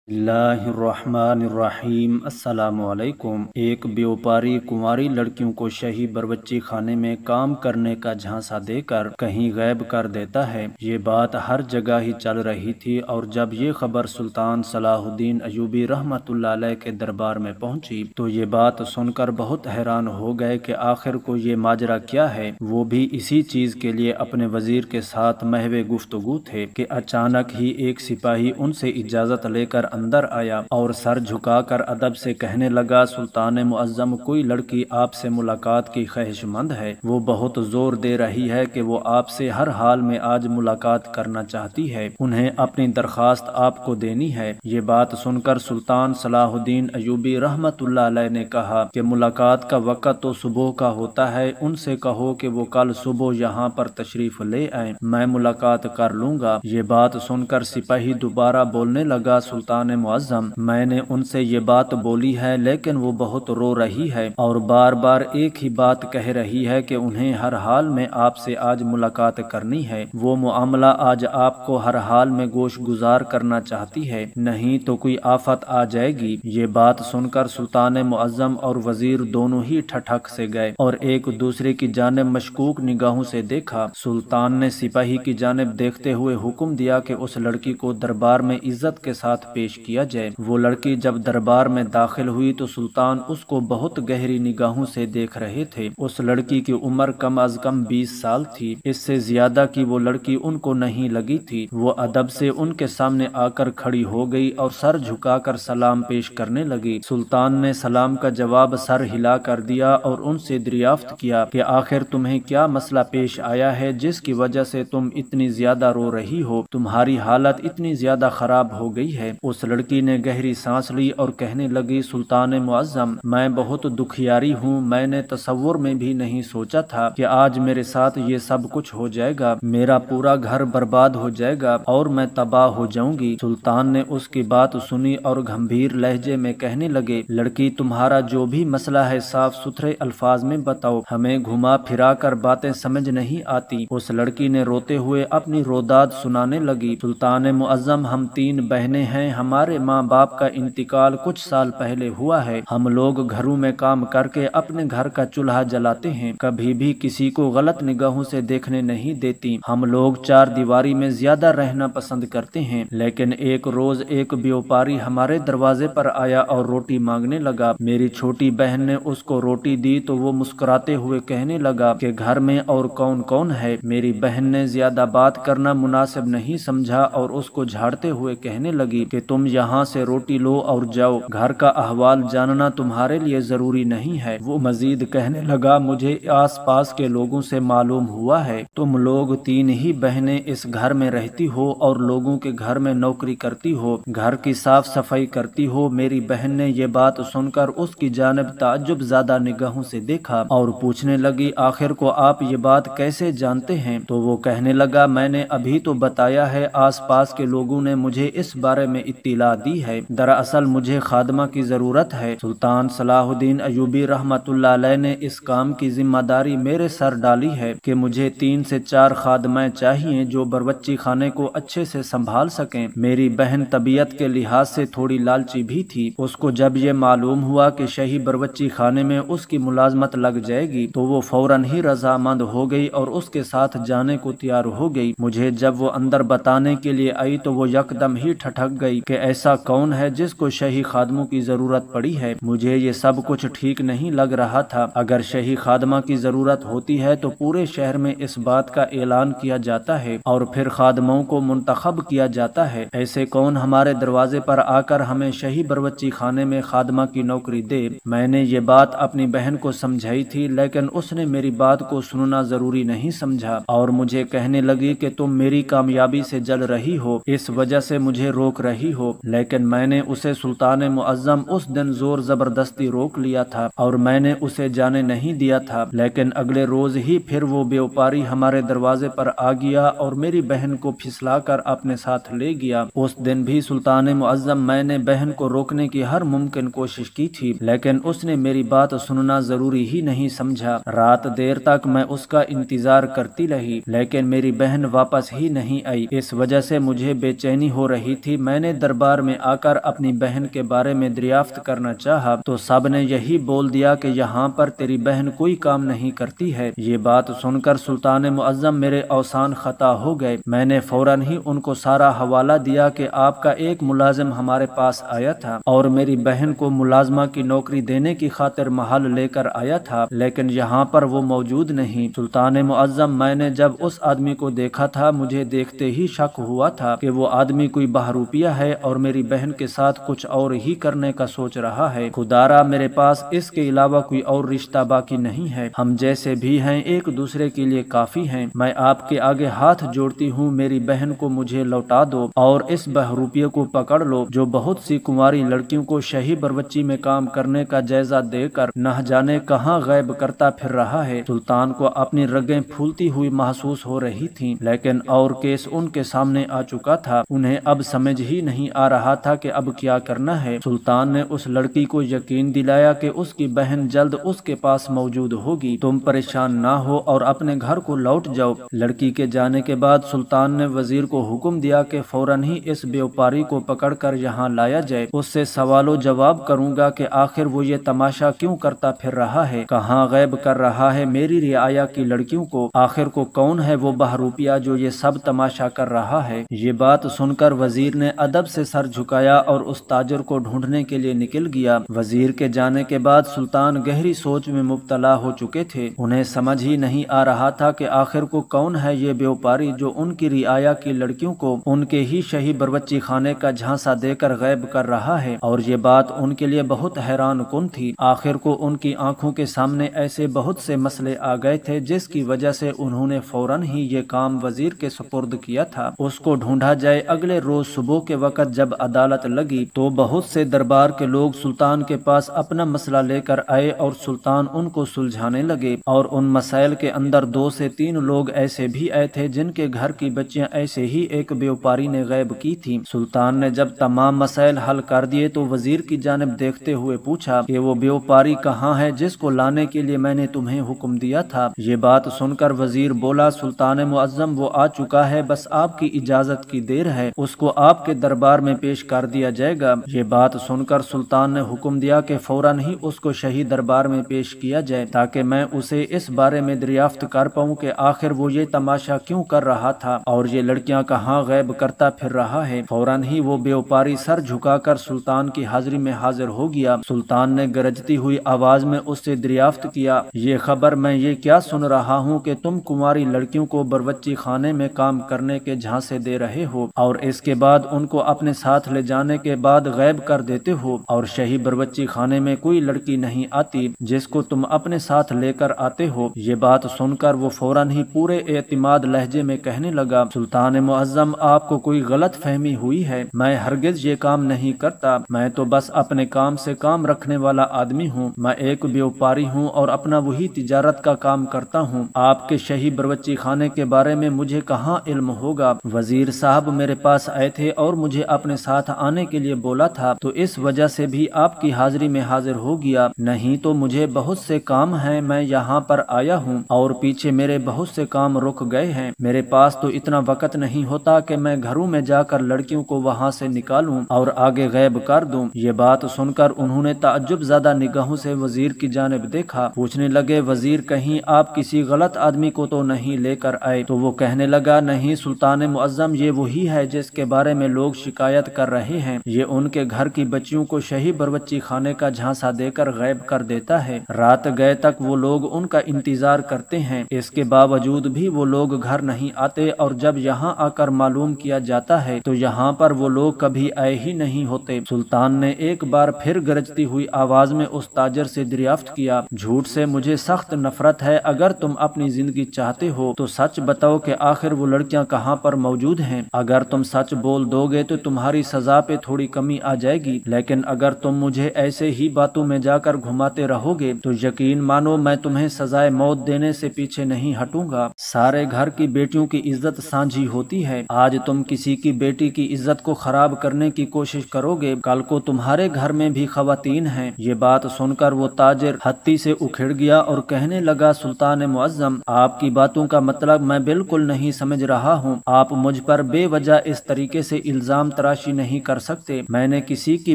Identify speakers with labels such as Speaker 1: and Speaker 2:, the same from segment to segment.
Speaker 1: बिस्मिल्लाहिर्रहमानिर्रहीम। अस्सलामु अलैकुम। एक व्यापारी कुंवारी लड़कियों को शाही बरबच्ची खाने में काम करने का झांसा देकर कहीं गायब कर देता है। ये बात हर जगह ही चल रही थी और जब ये खबर सुल्तान सलाहुद्दीन अयूबी रहमतुल्लाह अलैह के दरबार में पहुंची तो ये बात सुनकर बहुत हैरान हो गए कि आखिर को ये माजरा क्या है। वो भी इसी चीज के लिए अपने वजीर के साथ महवे गुफ्तगू थे कि अचानक ही एक सिपाही उनसे इजाजत लेकर अंदर आया और सर झुकाकर अदब से कहने लगा, सुल्तान मुअज्जम, कोई लड़की आपसे मुलाकात की ख्वाहिशमंद है। वो बहुत जोर दे रही है कि वो आपसे हर हाल में आज मुलाकात करना चाहती है। उन्हें अपनी दरखास्त आपको देनी है। ये बात सुनकर सुल्तान सलाहुद्दीन अयूबी रहमतुल्लाह अलैह ने कहा कि मुलाकात का वक्त तो सुबह का होता है, उनसे कहो कि वो कल सुबह यहाँ पर तशरीफ ले आए, मैं मुलाकात कर लूंगा। ये बात सुनकर सिपाही दोबारा बोलने लगा, सुल्तान मुअज्जम, मैंने उनसे ये बात बोली है लेकिन वो बहुत रो रही है और बार बार एक ही बात कह रही है कि उन्हें हर हाल में आपसे आज मुलाकात करनी है। वो मुआमला आज आपको हर हाल में गोश गुजार करना चाहती है, नहीं तो कोई आफत आ जाएगी। ये बात सुनकर सुल्तान मुअज्जम और वजीर दोनों ही ठठक से गए और एक दूसरे की जानिब मशकूक निगाहों से देखा। सुल्तान ने सिपाही की जानिब देखते हुए हुक्म दिया कि उस लड़की को दरबार में इज्जत के साथ पेश किया जाए। वो लड़की जब दरबार में दाखिल हुई तो सुल्तान उसको बहुत गहरी निगाहों से देख रहे थे। उस लड़की की उम्र कम अज कम 20 साल थी, इससे ज्यादा की वो लड़की उनको नहीं लगी थी। वो अदब से उनके सामने आकर खड़ी हो गई और सर झुकाकर सलाम पेश करने लगी। सुल्तान ने सलाम का जवाब सर हिला कर दिया और उनसे दरियाफ्त किया कि आखिर तुम्हें क्या मसला पेश आया है जिसकी वजह से तुम इतनी ज्यादा रो रही हो, तुम्हारी हालत इतनी ज्यादा खराब हो गई है। उस लड़की ने गहरी सांस ली और कहने लगी, सुल्तान मुअज्जम, मैं बहुत दुखियारी हूँ। मैंने तसव्वुर में भी नहीं सोचा था कि आज मेरे साथ ये सब कुछ हो जाएगा। मेरा पूरा घर बर्बाद हो जाएगा और मैं तबाह हो जाऊंगी। सुल्तान ने उसकी बात सुनी और गंभीर लहजे में कहने लगे, लड़की, तुम्हारा जो भी मसला है साफ सुथरे अल्फाज में बताओ, हमें घुमा फिरा कर बातें समझ नहीं आती। उस लड़की ने रोते हुए अपनी रोदाद सुनाने लगी, सुल्तान मुअज्जम, हम 3 बहनें हैं। हमारे माँ बाप का इंतकाल कुछ साल पहले हुआ है। हम लोग घरों में काम करके अपने घर का चूल्हा जलाते हैं, कभी भी किसी को गलत निगाहों से देखने नहीं देती। हम लोग 4 दीवारी में ज्यादा रहना पसंद करते हैं। लेकिन एक रोज एक व्यापारी हमारे दरवाजे पर आया और रोटी मांगने लगा। मेरी छोटी बहन ने उसको रोटी दी तो वो मुस्कुराते हुए कहने लगा कि घर में और कौन कौन है। मेरी बहन ने ज्यादा बात करना मुनासिब नहीं समझा और उसको झाड़ते हुए कहने लगी कि तुम यहाँ से रोटी लो और जाओ, घर का अहवाल जानना तुम्हारे लिए जरूरी नहीं है। वो मजीद कहने लगा, मुझे आस पास के लोगों से मालूम हुआ है तुम लोग 3 ही बहनें इस घर में रहती हो और लोगों के घर में नौकरी करती हो, घर की साफ सफाई करती हो। मेरी बहन ने ये बात सुनकर उसकी जानिब ताज्जुब ज्यादा निगाहों से देखा और पूछने लगी, आखिर को आप ये बात कैसे जानते हैं? तो वो कहने लगा, मैंने अभी तो बताया है, आस पास के लोगों ने मुझे इस बारे में इत्तिला दी है। दरअसल मुझे खादमा की जरूरत है। सुल्तान सलाहुद्दीन अयूबी रहमतुल्लाह अलैह ने इस काम की जिम्मेदारी मेरे सर डाली है कि मुझे 3 से 4 खादमाएं चाहिए जो बरबच्ची खाने को अच्छे से संभाल सकें। मेरी बहन तबीयत के लिहाज से थोड़ी लालची भी थी। उसको जब ये मालूम हुआ कि शाही बरबच्ची खाने में उसकी मुलाजमत लग जाएगी तो वो फौरन ही रजामंद हो गई और उसके साथ जाने को तैयार हो गई। मुझे जब वो अंदर बताने के लिए आई तो वो यकदम ही ठठक गई कि ऐसा कौन है जिसको शाही खादमों की जरूरत पड़ी है। मुझे ये सब कुछ ठीक नहीं लग रहा था। अगर शाही खादमा की जरूरत होती है तो पूरे शहर में इस बात का ऐलान किया जाता है और फिर खादमों को मुंतखब किया जाता है। ऐसे कौन हमारे दरवाजे पर आकर हमें शाही बरबच्ची खाने में खादमा की नौकरी दे। मैंने ये बात अपनी बहन को समझाई थी लेकिन उसने मेरी बात को सुनना जरूरी नहीं समझा और मुझे कहने लगी कि तुम मेरी कामयाबी से जल रही हो, इस वजह से मुझे रोक रही हो। लेकिन मैंने उसे सुल्तान मुअज्जम उस दिन जोर जबरदस्ती रोक लिया था और मैंने उसे जाने नहीं दिया था। लेकिन अगले रोज ही फिर वो व्यापारी हमारे दरवाजे पर आ गया और मेरी बहन को फिसलाकर अपने साथ ले गया। उस दिन भी सुल्तान मुअज्जम, मैंने बहन को रोकने की हर मुमकिन कोशिश की थी लेकिन उसने मेरी बात सुनना जरूरी ही नहीं समझा। रात देर तक मैं उसका इंतजार करती रही लेकिन मेरी बहन वापस ही नहीं आई। इस वजह से मुझे बेचैनी हो रही थी। मैंने दरबार دربار میں آ کر اپنی بہن کے بارے میں دریافت کرنا چاہا تو سب نے یہی بول دیا کہ یہاں پر تیری بہن کوئی کام نہیں کرتی ہے۔ یہ بات سن کر سلطان معظم میرے اوسان خطا ہو گئے۔ میں نے فوراً ہی ان کو سارا حوالہ دیا کہ آپ کا ایک ملازم ہمارے پاس آیا تھا اور میری بہن کو ملازمہ کی نوکری دینے کی خاطر محل لے کر آیا تھا، لیکن یہاں پر وہ موجود نہیں۔ سلطان معظم، میں نے جب اس آدمی کو دیکھا تھا مجھے دیکھتے ہی شک ہوا تھا کہ وہ آدمی کوئی بہروپیہ ہے اور میری بہن کے ساتھ کچھ اور ہی کرنے کا سوچ رہا ہے۔ خدارا میرے پاس اس کے علاوہ کوئی اور رشتہ باقی نہیں ہے، ہم جیسے بھی ہیں ایک دوسرے کے لیے کافی ہیں۔ میں آپ کے آگے ہاتھ جوڑتی ہوں، میری بہن کو مجھے لوٹا دو اور اس بہروپیے کو پکڑ لو جو بہت سی کنواری لڑکیوں کو شہی بروچی میں کام کرنے کا جائزہ دے کر نہ جانے کہاں غائب کرتا پھر رہا ہے۔ سلطان کو اپنی رگیں پھولتی ہوئی محسوس ہو رہی تھیں، لیکن اور کیس ان کے سامنے آ چکا تھا، انہیں اب سمجھ ہی نہیں آ رہا تھا کہ اب کیا کرنا ہے۔ سلطان نے اس لڑکی کو یقین دلایا کہ اس کی بہن جلد اس کے پاس موجود ہوگی، تم پریشان نہ ہو اور اپنے گھر کو لوٹ جاؤ۔ لڑکی کے جانے کے بعد سلطان نے وزیر کو حکم دیا کہ فوراً ہی اس بیوپاری کو پکڑ کر یہاں لایا جائے، اس سے سوال و جواب کروں گا کہ آخر وہ یہ تماشا کیوں کرتا پھر رہا ہے، کہاں غائب کر رہا ہے میری رعایا کی لڑکیوں کو، آخر کو کون ہے وہ بہروپیہ جو یہ سب تماشا کر رہا ہے۔ یہ بات سن کر وزیر نے ادب سے سر جھکایا اور اس تاجر کو ڈھونڈنے کے لیے نکل گیا۔ وزیر کے جانے کے بعد سلطان گہری سوچ میں مبتلا ہو چکے تھے، انہیں سمجھ ہی نہیں آ رہا تھا کہ آخر کو کون ہے یہ بیوپاری جو ان کی رعایا کی لڑکیوں کو ان کے ہی شہی بروچی خانے کا جھانسا دے کر غائب کر رہا ہے، اور یہ بات ان کے لیے بہت حیران کن تھی۔ آخر کو ان کی آنکھوں کے سامنے ایسے بہت سے مسئلے آ گئے تھے جس کی وجہ سے انہوں نے فوراً ہی یہ کام وزیر کے سپرد کیا تھا، اس کو ڈھونڈا جائے۔ اگلے روز صبح کے وقت جب عدالت لگی تو بہت سے دربار کے لوگ سلطان کے پاس اپنا مسئلہ لے کر آئے اور سلطان ان کو سلجھانے لگے، اور ان مسائل کے اندر 2 سے 3 لوگ ایسے بھی آئے تھے جن کے گھر کی بچیاں ایسے ہی ایک بیوپاری نے غائب کی تھی۔ سلطان نے جب تمام مسائل حل کر دیے تو وزیر کی جانب دیکھتے ہوئے پوچھا کہ وہ بیوپاری کہاں ہے جس کو لانے کے لیے میں نے تمہیں حکم دیا تھا؟ یہ بات سن کر وزیر بولا، سلطان معظم وہ آ چکا ہے، بس آپ کی اجازت کی دیر ہے، اس کو آپ کے دربار میں پیش کر دیا جائے گا۔ یہ بات سن کر سلطان نے حکم دیا کہ فوراً ہی اس کو شہی دربار میں پیش کیا جائے تاکہ میں اسے اس بارے میں دریافت کر پاؤں کہ آخر وہ یہ تماشا کیوں کر رہا تھا اور یہ لڑکیاں کہاں غائب کرتا پھر رہا ہے۔ فوراً ہی وہ بیوپاری سر جھکا کر سلطان کی حاضری میں حاضر ہو گیا۔ سلطان نے گرجتی ہوئی آواز میں اس سے دریافت کیا، یہ خبر میں یہ کیا سن رہا ہوں کہ تم کنواری لڑکیوں کو بروچی خانے میں کام کرنے کے جھانسے دے رہے ہو اور اس کے بعد ان کو اپنے ساتھ لے جانے کے بعد غائب کر دیتے ہو، اور شہی بروچی خانے میں کوئی لڑکی نہیں آتی جس کو تم اپنے ساتھ لے کر آتے ہو۔ یہ بات سن کر وہ فوراً ہی پورے اعتماد لہجے میں کہنے لگا، سلطان معظم آپ کو کوئی غلط فہمی ہوئی ہے، میں ہرگز یہ کام نہیں کرتا، میں تو بس اپنے کام سے کام رکھنے والا آدمی ہوں، میں ایک بیوپاری ہوں اور اپنا وہی تجارت کا کام کرتا ہوں، آپ کے شہی بروچی خانے کے بارے میں مجھے کہاں علم ہوگا؟ وزیر صاحب میرے پاس آئے تھے اور مجھے اپنے ساتھ آنے کے لیے بولا تھا تو اس وجہ سے بھی آپ کی حاضری میں حاضر ہو گیا، نہیں تو مجھے بہت سے کام ہیں، میں یہاں پر آیا ہوں اور پیچھے میرے بہت سے کام رک گئے ہیں، میرے پاس تو اتنا وقت نہیں ہوتا کہ میں گھروں میں جا کر لڑکیوں کو وہاں سے نکالوں اور آگے غائب کر دوں۔ یہ بات سن کر انہوں نے تعجب زدہ نگاہوں سے وزیر کی جانب دیکھا، پوچھنے لگے، وزیر کہیں آپ کسی غلط آدمی کو تو نہیں لے کر آئے؟ تو وہ کہنے لگا، نہیں سلطان معظم، یہ وہی ہے جس کے بارے میں لوگ شکایت کر رہے ہیں، یہ ان کے گھر کی بچیوں کو شہی بروچی خانے کا جھانسا دے کر غائب کر دیتا ہے، رات گئے تک وہ لوگ ان کا انتظار کرتے ہیں، اس کے باوجود بھی وہ لوگ گھر نہیں آتے، اور جب یہاں آ کر معلوم کیا جاتا ہے تو یہاں پر وہ لوگ کبھی آئے ہی نہیں ہوتے۔ سلطان نے ایک بار پھر گرجتی ہوئی آواز میں اس تاجر سے دریافت کیا، جھوٹ سے مجھے سخت نفرت ہے، اگر تم اپنی زندگی چاہتے ہو تو سچ بتاؤ کہ آخر وہ لڑکیاں کہاں پر موجود ہیں، اگر تم سچ بول دو گے تو تمہاری سزا پہ تھوڑی کمی آ جائے گی، لیکن اگر تم مجھے ایسے ہی باتوں میں جا کر گھماتے رہو گے تو یقین مانو میں تمہیں سزائے موت دینے سے پیچھے نہیں ہٹوں گا۔ سارے گھر کی بیٹیوں کی عزت سانجھی ہوتی ہے، آج تم کسی کی بیٹی کی عزت کو خراب کرنے کی کوشش کرو گے، کل کو تمہارے گھر میں بھی خواتین ہیں۔ یہ بات سن کر وہ تاجر ہتی سے اکھڑ گیا اور کہنے لگا، سلطان معظم آپ کی باتوں کا مطلب میں بالکل نہیں سمجھ رہا ہوں، آپ مجھ پر بے وجہ اس طریقے سے الزام طرح तराशी नहीं कर सकते। मैंने किसी की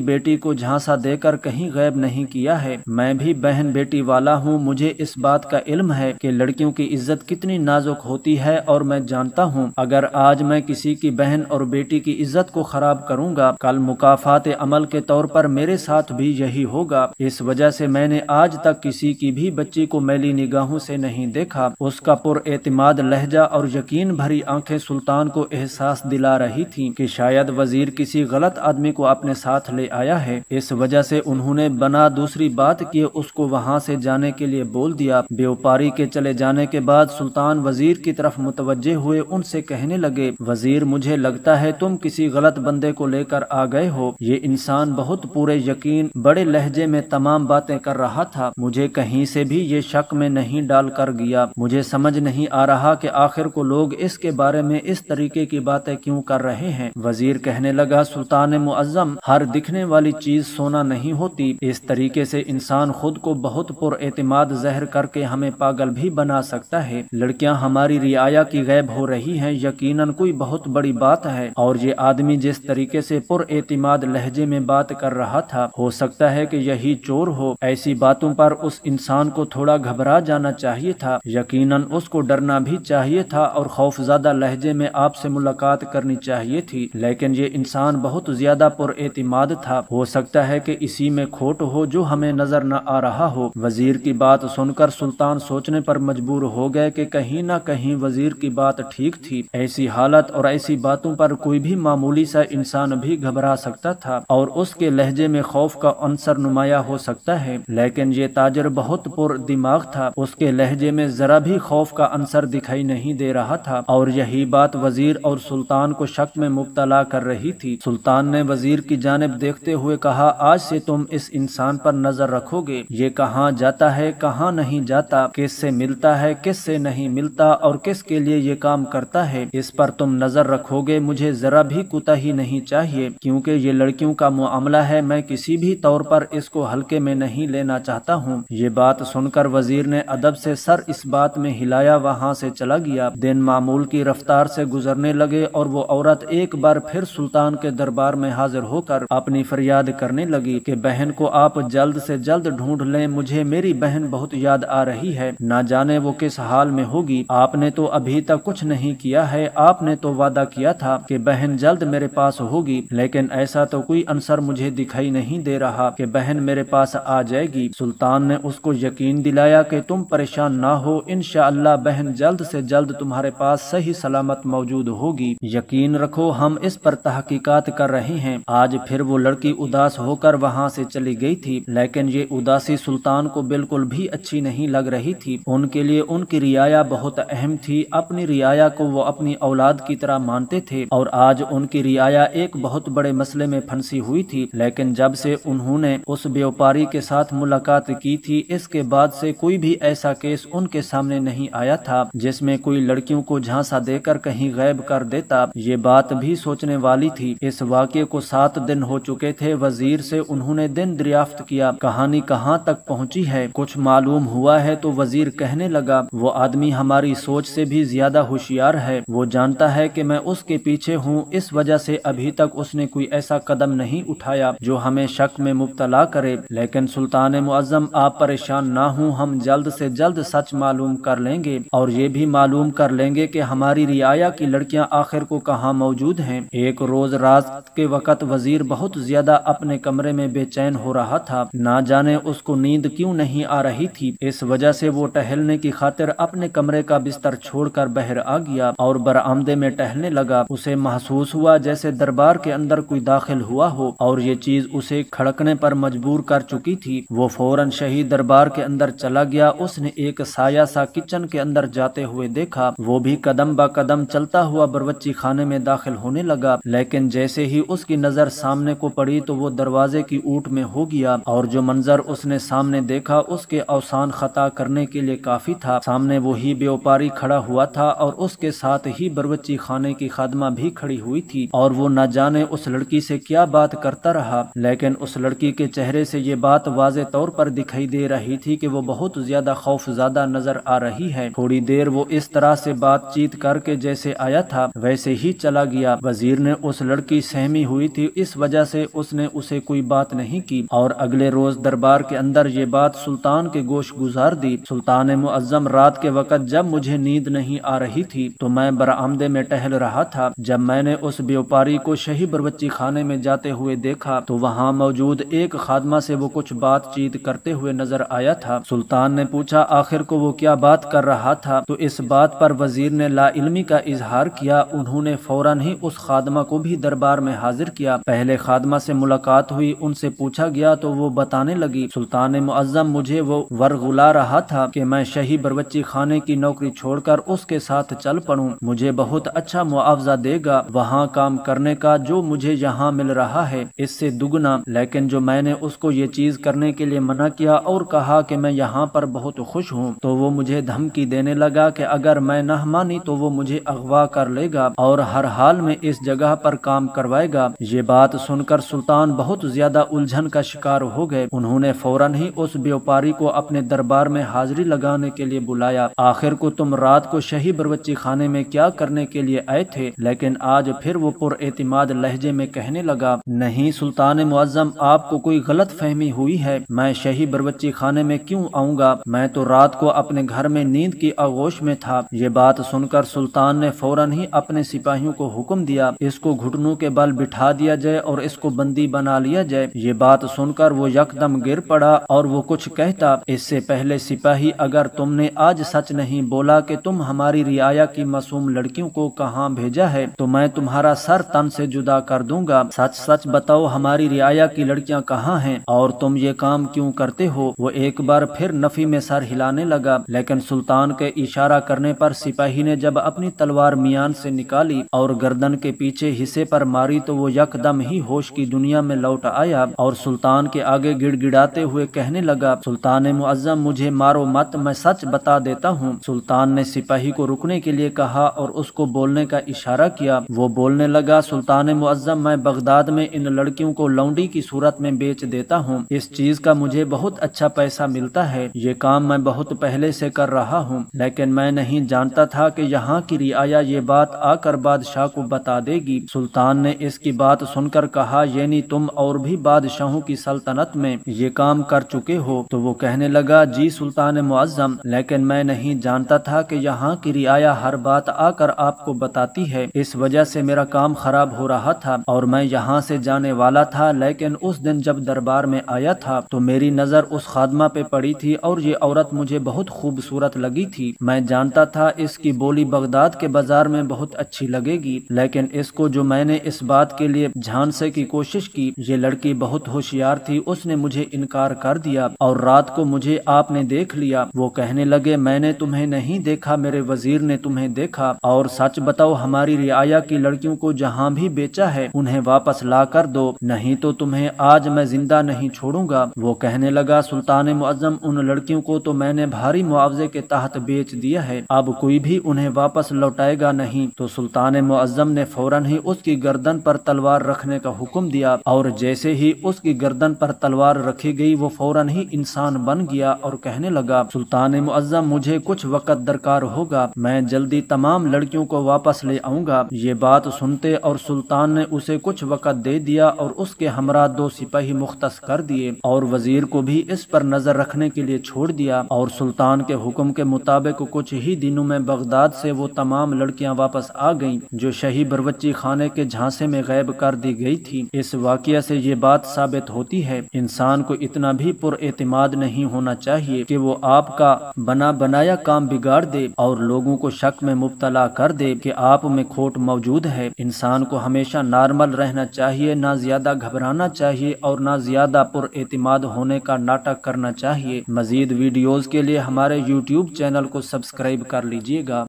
Speaker 1: बेटी को झांसा देकर कहीं गैब नहीं किया है। मैं भी बहन बेटी वाला हूँ, मुझे इस बात का इल्म है कि लड़कियों की इज्जत कितनी नाजुक होती है, और मैं जानता हूँ अगर आज मैं किसी की बहन और बेटी की इज्जत को खराब करूँगा, कल मुकाफात अमल के तौर पर मेरे साथ भी यही होगा। इस वजह से मैंने आज तक किसी की भी बच्ची को मैली निगाहों से नहीं देखा। उसका पुरएतिमाद लहजा और यकीन भरी आंखें सुल्तान को एहसास दिला रही थीं कि शायद वजीर किसी गलत आदमी को अपने साथ ले आया है। इस वजह से उन्होंने बना दूसरी बात किए उसको वहां से जाने के लिए बोल दिया। व्यापारी के चले जाने के बाद सुल्तान वजीर की तरफ मुतवज्जे हुए उनसे कहने लगे, वजीर मुझे लगता है तुम किसी गलत बंदे को लेकर आ गए हो। ये इंसान बहुत पूरे यकीन बड़े लहजे में तमाम बातें कर रहा था। मुझे कहीं से भी ये शक में नहीं डाल कर गया। मुझे समझ नहीं आ रहा कि आखिर को लोग इसके बारे में इस तरीके की बातें क्यों कर रहे हैं। वजीर कहने लगा, सुल्तान मुअज्जम, हर दिखने वाली चीज सोना नहीं होती। इस तरीके से इंसान खुद को बहुत पुरएतिमाद जहर करके हमें पागल भी बना सकता है। लड़कियां हमारी रियाया की गैब हो रही हैं, यकीनन कोई बहुत बड़ी बात है। और ये आदमी जिस तरीके से पुरएतिमाद लहजे में बात कर रहा था, हो सकता है कि यही चोर हो। ऐसी बातों पर उस इंसान को थोड़ा घबरा जाना चाहिए था, यकीनन उसको डरना भी चाहिए था और खौफज़दा लहजे में आपसे मुलाकात करनी चाहिए थी। लेकिन ये इंसान बहुत ज्यादा पुरएतिमाद था। हो सकता है कि इसी में खोट हो जो हमें नजर न आ रहा हो। वजीर की बात सुनकर सुल्तान सोचने पर मजबूर हो गए कि कहीं न कहीं वजीर की बात ठीक थी। ऐसी हालत और ऐसी बातों पर कोई भी मामूली सा इंसान भी घबरा सकता था और उसके लहजे में खौफ का अंसर नुमाया हो सकता है। लेकिन ये ताजर बहुत पुर दिमाग था, उसके लहजे में जरा भी खौफ का अंसर दिखाई नहीं दे रहा था और यही बात वजीर और सुल्तान को शक में मुब्तला कर रही थी। सुल्तान ने वजीर की जानिब देखते हुए कहा, आज से तुम इस इंसान पर नजर रखोगे। ये कहाँ जाता है, कहाँ नहीं जाता, किससे मिलता है, किससे नहीं मिलता और किसके लिए ये काम करता है, इस पर तुम नजर रखोगे। मुझे जरा भी कुताही नहीं चाहिए, क्योंकि ये लड़कियों का मामला है। मैं किसी भी तौर पर इसको हल्के में नहीं लेना चाहता हूँ। ये बात सुनकर वजीर ने अदब से सर इस बात में हिलाया, वहाँ से चला गया। दिन मामूल की रफ्तार से गुजरने लगे और वो औरत एक बार फिर सुल्तान के दरबार में हाजिर होकर अपनी फरियाद करने लगी कि बहन को आप जल्द से जल्द ढूंढ लें। मुझे मेरी बहन बहुत याद आ रही है, ना जाने वो किस हाल में होगी। आपने तो अभी तक कुछ नहीं किया है। आपने तो वादा किया था कि बहन जल्द मेरे पास होगी, लेकिन ऐसा तो कोई अंसर मुझे दिखाई नहीं दे रहा कि बहन मेरे पास आ जाएगी। सुल्तान ने उसको यकीन दिलाया कि तुम परेशान ना हो, इंशाअल्लाह बहन जल्द से जल्द तुम्हारे पास सही सलामत मौजूद होगी। यकीन रखो, हम इस पर तहकीकात कर रहे हैं। आज फिर वो लड़की उदास होकर वहाँ से चली गई थी, लेकिन ये उदासी सुल्तान को बिल्कुल भी अच्छी नहीं लग रही थी। उनके लिए उनकी रियाया बहुत अहम थी। अपनी रियाया को वो अपनी औलाद की तरह मानते थे और आज उनकी रियाया एक बहुत बड़े मसले में फंसी हुई थी। लेकिन जब से उन्होंने उस व्यापारी के साथ मुलाकात की थी, इसके बाद से कोई भी ऐसा केस उनके सामने नहीं आया था जिसमें कोई लड़कियों को झांसा देकर कहीं गैब कर देता। ये बात भी सोचने वाली थी। इस वाक़े को 7 दिन हो चुके थे। वजीर से उन्होंने दिन दरियाफ्त किया, कहानी कहाँ तक पहुँची है, कुछ मालूम हुआ है? तो वजीर कहने लगा, वो आदमी हमारी सोच से भी ज्यादा होशियार है। वो जानता है कि मैं उसके पीछे हूँ, इस वजह से अभी तक उसने कोई ऐसा कदम नहीं उठाया जो हमें शक में मुब्तला करे। लेकिन सुल्तान मुअज्जम, आप परेशान ना हो, हम जल्द से जल्द सच मालूम कर लेंगे और ये भी मालूम कर लेंगे कि हमारी रियाया की लड़कियां आखिर को कहाँ मौजूद हैं। एक रोज रात के वक्त वजीर बहुत ज्यादा अपने कमरे में बेचैन हो रहा था। ना जाने उसको नींद क्यों नहीं आ रही थी। इस वजह से वो टहलने की खातिर अपने कमरे का बिस्तर छोड़कर बाहर आ गया और बरामदे में टहलने लगा। उसे महसूस हुआ जैसे दरबार के अंदर कोई दाखिल हुआ हो और ये चीज उसे खड़कने पर मजबूर कर चुकी थी। वो फौरन शही दरबार के अंदर चला गया। उसने एक साया सा किचन के अंदर जाते हुए देखा। वो भी कदम ब कदम चलता हुआ बरवच्ची खाने में दाखिल होने लगा, लेकिन जैसे ही उसकी नजर सामने को पड़ी तो वो दरवाजे की ऊट में हो गया और जो मंजर उसने सामने देखा उसके अवसान खता करने के लिए काफी था। सामने वही व्यापारी खड़ा हुआ था और उसके साथ ही बरवच्ची खाने की खादमा भी खड़ी हुई थी और वो न जाने उस लड़की से क्या बात करता रहा। लेकिन उस लड़की के चेहरे से ये बात वाज़े तौर पर दिखाई दे रही थी कि वो बहुत ज्यादा खौफज़दा नजर आ रही है। थोड़ी देर वो इस तरह से बातचीत करके जैसे आया था वैसे ही चला गया। वजीर ने उस लड़की सहमी हुई थी, इस वजह से उसने उसे कोई बात नहीं की और अगले रोज दरबार के अंदर ये बात सुल्तान के गोश गुजार दी। सुल्तान मुअज्जम, रात के वक्त जब मुझे नींद नहीं आ रही थी तो मैं बरामदे में टहल रहा था। जब मैंने उस व्यापारी को शाही बरबच्ची खाने में जाते हुए देखा तो वहाँ मौजूद एक खादमा से वो कुछ बातचीत करते हुए नजर आया था। सुल्तान ने पूछा आखिर को वो क्या बात कर रहा था, तो इस बात पर वजीर ने लाइल्मी का इजहार किया। उन्होंने फौरन ही उस खादमा को भी दरबार में हाजिर किया। पहले खादमा से मुलाकात हुई, उनसे पूछा गया तो वो बताने लगी, सुल्तान मुअज्जम, मुझे वो वरगुला रहा था कि मैं शाही बरबच्ची खाने की नौकरी छोड़कर उसके साथ चल पड़ूं। मुझे बहुत अच्छा मुआवजा देगा वहाँ काम करने का जो मुझे यहाँ मिल रहा है, इससे दुगना। लेकिन जो मैंने उसको ये चीज करने के लिए मना किया और कहा कि मैं यहाँ पर बहुत खुश हूँ, तो वो मुझे धमकी देने लगा कि अगर मैं न मानी तो वो मुझे अगवा कर लेगा और हर हाल में इस जगह पर काम करवाएगा। ये बात सुनकर सुल्तान बहुत ज्यादा उलझन का शिकार हो गए। उन्होंने फौरन ही उस व्यापारी को अपने दरबार में हाजिरी लगाने के लिए बुलाया। आखिर को तुम रात को शाही बरबच्ची खाने में क्या करने के लिए आए थे? लेकिन आज फिर वो पुरएतिमाद लहजे में कहने लगा, नहीं सुल्तान मुअज्जम, आपको कोई गलत फहमी हुई है। मैं शाही बरबच्ची खाने में क्यों आऊँगा? मैं तो रात को अपने घर में नींद की आगोश में था। ये बात सुनकर सुल्तान ने फौरन ही अपने सिपाहियों को हुक्म दिया, इसको घुटनों के बल बिठा दिया जाए और इसको बंदी बना लिया जाए। ये बात सुनकर वो यकदम गिर पड़ा और वो कुछ कहता इससे पहले, सिपाही, अगर तुमने आज सच नहीं बोला कि तुम हमारी रियाया की मासूम लड़कियों को कहाँ भेजा है तो मैं तुम्हारा सर तन से जुदा कर दूंगा। सच सच बताओ हमारी रियाया की लड़कियां कहाँ हैं और तुम ये काम क्यों करते हो? वो एक बार फिर नफी में सर हिलाने लगा, लेकिन सुल्तान के इशारा करने पर सिपाही ने जब अपनी तलवार मियान से निकाली और गर्दन के पीछे हिस्से पर मारी तो वो यकदम ही होश की दुनिया में लौट आया और सुल्तान के आगे गिड़गिड़ाते हुए कहने लगा, सुल्तान मुअज्जम, मुझे मारो मत, मैं सच बता देता हूँ। सुल्तान ने सिपाही को रुकने के लिए कहा और उसको बोलने का इशारा किया। वो बोलने लगा, सुल्तान मुअज्जम, मैं बगदाद में इन लड़कियों को लौंडी की सूरत में बेच देता हूँ। इस चीज का मुझे बहुत अच्छा पैसा मिलता है। ये काम मैं बहुत पहले से कर रहा हूँ, लेकिन मैं नहीं जानता था कि यहाँ की रियाया ये बात आकर बादशाह को बता देगी। सुल्तान ने इसकी बात सुनकर कहा, यानी तुम और भी बादशाहों की सल्तनत में ये काम कर चुके हो? तो वो कहने लगा, जी सुल्तान मुअज्जम, लेकिन मैं नहीं जानता था कि यहाँ की रियाया हर बात आकर आपको बताती है। इस वजह से मेरा काम खराब हो रहा था और मैं यहाँ से जाने वाला था। लेकिन उस दिन जब दरबार में आया था तो मेरी नजर उस खादमा पे पड़ी थी और ये औरत मुझे बहुत खूबसूरत लगी थी। मैं जानता था इसकी बोली बगदाद के बाजार में बहुत अच्छी लगेगी, लेकिन इसको जो मैंने इस बात के लिए झांसे की कोशिश की, ये लड़की बहुत होशियार थी, उसने मुझे इनकार कर दिया और रात को मुझे आपने देख लिया। वो कहने लगे, मैंने तुम्हें नहीं देखा, मेरे वजीर ने तुम्हें देखा। और सच बताओ हमारी रियाया की लड़कियों को जहाँ भी बेचा है उन्हें वापस ला कर दो, नहीं तो तुम्हें आज मैं जिंदा नहीं छोड़ूंगा। वो कहने लगा, सुल्तान मुअज्जम, उन लड़कियों को तो मैंने भारी मुआवजे के तहत बेच दिया है, अब कोई भी उन्हें वापस लौटाएगा नहीं। तो सुल्तान मुअज्जम ने फौरन ही उसकी गर्दन पर तलवार रखने का हुक्म दिया और जैसे ही उसकी गर्दन पर तलवार रखी गई वो फौरन ही इंसान बन गया और कहने लगा, सुल्तान मुअज्जम, मुझे कुछ वक्त दरकार होगा, मैं जल्दी तमाम लड़कियों को वापस ले आऊंगा। ये बात सुनते और सुल्तान ने उसे कुछ वक्त दे दिया और उसके हमरा 2 सिपाही मुख्तस कर दिए और वजीर को भी इस पर नजर रखने के लिए छोड़ दिया। और सुल्तान के हुक्म के मुताबिक कुछ ही दिनों में बगदाद से वो तमाम लड़कियां वापस आ गईं जो शाही बरबच्ची खाने के झांसे में गायब कर दी गई थी। इस वाकया से ये बात साबित होती है, इंसान को इतना भी पुरएतिमाद नहीं होना चाहिए कि वो आपका बना बनाया काम बिगाड़ दे और लोगों को शक में मुब्तला कर दे कि आप में खोट मौजूद है। इंसान को हमेशा नॉर्मल रहना चाहिए, ना ज्यादा घबराना चाहिए और ना ज्यादा पुरएतिमाद होने का नाटक करना चाहिए। मजीद वीडियोस के लिए हमारे YouTube चैनल को सब्सक्राइब कर लीजिएगा।